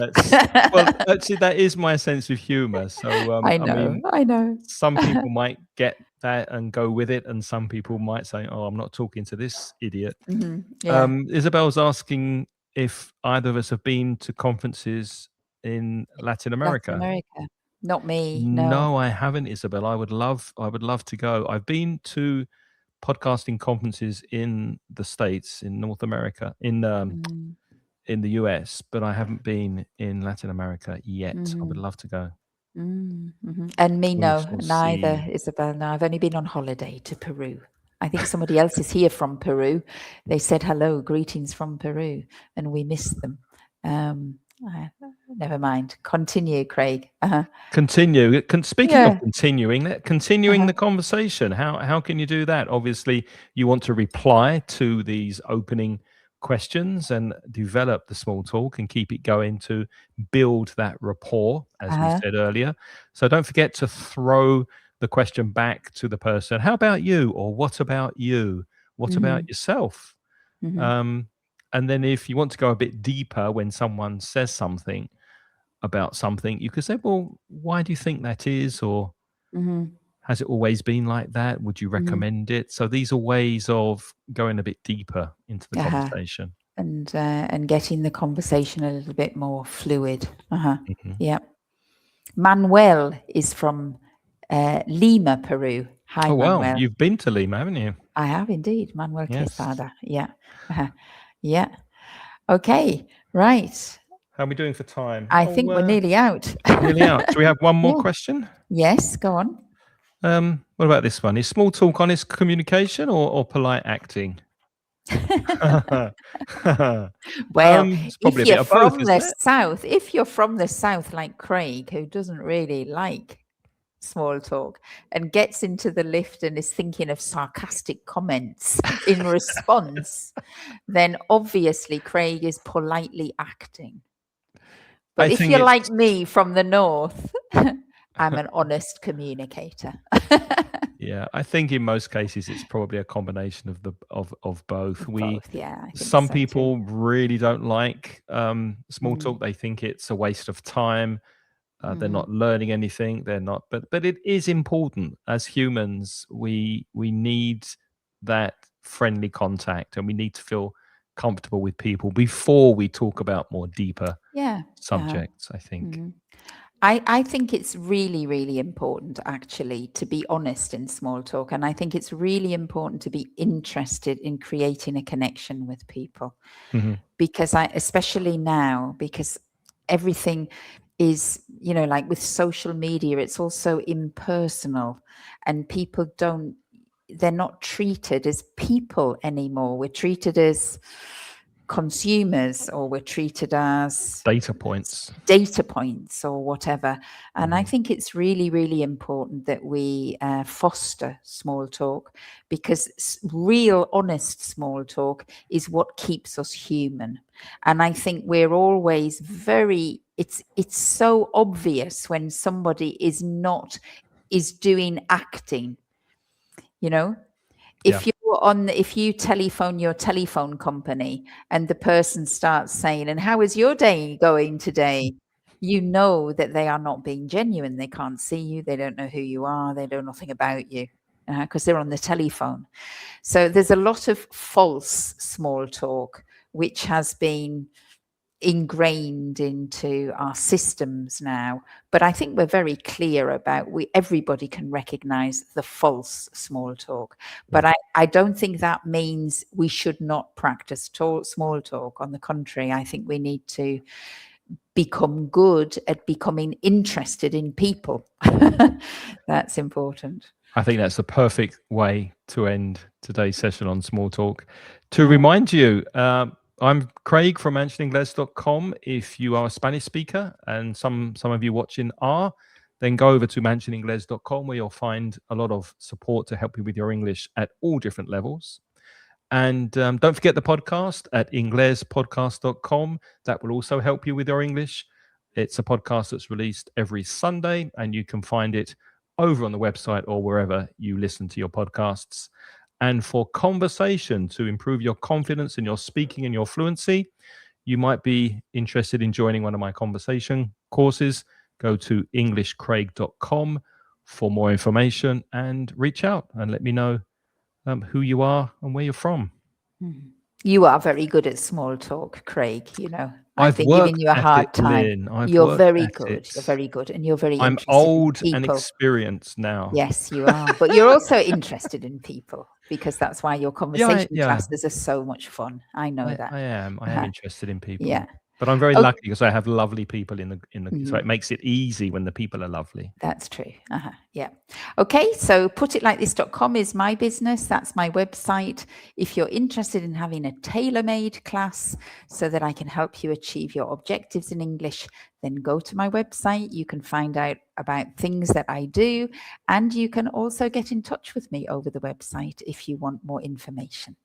well, actually, that is my sense of humor. So, I I know, mean, I know. some people might get that and go with it, and some people might say, "Oh, I'm not talking to this idiot." Yeah, Isabel's asking if either of us have been to conferences in Latin Latin America. America. Not me, no. No, I haven't, Isabel. I would love to go. I've been to podcasting conferences in the States, in North America, Mm, in the US, but I haven't been in Latin America yet. I would mhm, love to go. And me, We no, shall neither, see. Isabel. No, I've only been on holiday to Peru. I think somebody else is here from Peru. They said hello, greetings from Peru, and we missed them. Um, Never mind. Continue, Craig. Continue. Speaking of Yeah. continuing Uh-huh. the conversation, how can you do that? Obviously, you want to reply to these opening questions and develop the small talk and keep it going to build that rapport, as we Uh-huh. said earlier. So don't forget to throw the question back to the person. How about you? Or what about you? What about hmm yourself? hmm Um, and then if you want to go a bit deeper when someone says something about something, you could say, well, why do you think that is? Or hmm has it always been like that? Would you hmm recommend it? So these are ways of going a bit deeper into the Uh-huh. conversation. And getting the conversation a little bit more fluid. Uh-huh. Mhm. Yeah. Manuel is from Lima, Peru. Hi, Oh, wow. Manuel. You've been to Lima, haven't you? I have indeed. Manuel Yes. Quesada. Yeah. Uh-huh. Yeah. Okay. Right. How are we doing for time? I Oh, think we're nearly out. nearly out. Do we have one more Yeah. question? Yes. Go on. What about this one? Is small talk honest communication or polite acting? Well, It's probably a bit of both, isn't it? if you're from the south, like Craig, who doesn't really like small talk and gets into the lift and is thinking of sarcastic comments in response, then obviously Craig is politely acting. But I if think you're it's like me from the north, I'm an honest communicator. yeah, I think in most cases it's probably a combination of both. Both, yeah, I think Some so too. people really don't like small Mm, talk. They think it's a waste of time. They're mm, not learning anything. They're not, but it is important. As humans, we need that friendly contact, and we need to feel comfortable with people before we talk about more deeper yeah. subjects, I think. Mhm. I think it's really, really important actually to be honest in small talk. And I think it's really important to be interested in creating a connection with people. Mhm. Because especially now, because everything is, like with social media, it's also impersonal and people they're not treated as people anymore. We're treated as consumers or we're treated as Data points. data points or whatever. And I Mhm. think it's really, really important that we foster small talk because real, honest small talk is what keeps us human. And I think we're always it's so obvious when somebody is doing acting, you know Yeah. if you telephone your telephone company and the person starts saying, and how is your day going today? You know that they are not being genuine. They can't see you. They don't know who you are. They know nothing about you because they're on the telephone. So there's a lot of false small talk, which has been ingrained into our systems now. But I think we're very clear about everybody can recognize the false small talk. Mm. But I don't think that means we should not practice small talk. On the contrary, I think we need to become good at becoming interested in people. That's important. I think that's the perfect way to end today's session on small talk. To remind you, I'm Craig from mansioningles.com. If you are a Spanish speaker and some of you watching are, then go over to mansioningles.com where you'll find a lot of support to help you with your English at all different levels. And don't forget the podcast at inglespodcast.com. That will also help you with your English. It's a podcast that's released every Sunday, and you can find it over on the website or wherever you listen to your podcasts. And for conversation to improve your confidence in your speaking and your fluency, you might be interested in joining one of my conversation courses. Go to englishcraig.com for more information and reach out and let me know who you are and where you're from. You are very good at small talk, Craig. You know, I've been worked giving you a at hard it, time. Lynn. I've You're worked very at good. it. You're very good, and you're very I'm interested old in and people. experienced now. Yes, you are. But you're also interested in people, because that's why your conversation yeah. classes are so much fun. I know that. I am interested in people. Yeah. But I'm very Oh, lucky because I have lovely people in the so it makes it easy when the people are lovely. that's true. Yeah. Okay. So putitlikethis.com is my business. That's my website. If you're interested in having a tailor-made class so that I can help you achieve your objectives in English, then go to my website. You can find out about things that I do, and you can also get in touch with me over the website if you want more information.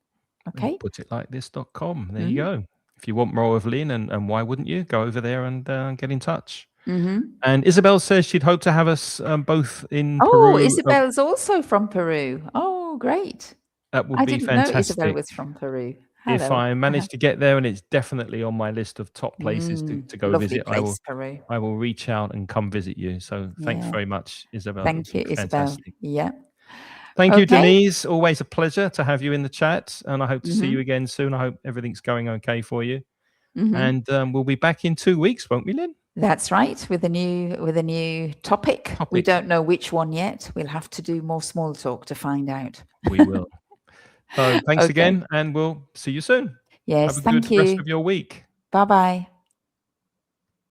Okay. Putitlikethis.com. There you go. If you want more of Lynn, and why wouldn't you, go over there and get in touch. And Isabel says she'd hope to have us both in Peru. Oh, Isabel's also from Peru. Oh, great. That would I be didn't know Isabel fantastic. was from Peru. If Hello. I manage to get there, and it's definitely on my list of top places to go Lovely visit, place, Peru. I will reach out and come visit you. So thanks very much, Isabel. Thank you, Isabel. Fantastic. Yeah. Thank you, Denise. Always a pleasure to have you in the chat, and I hope to see you again soon. I hope everything's going okay for you. And we'll be back in 2 weeks, won't we, Lynn? That's right, with a new topic. We don't know which one yet. We'll have to do more small talk to find out. We will. So thanks again, and we'll see you soon. Yes, have a good rest of your week. Bye-bye.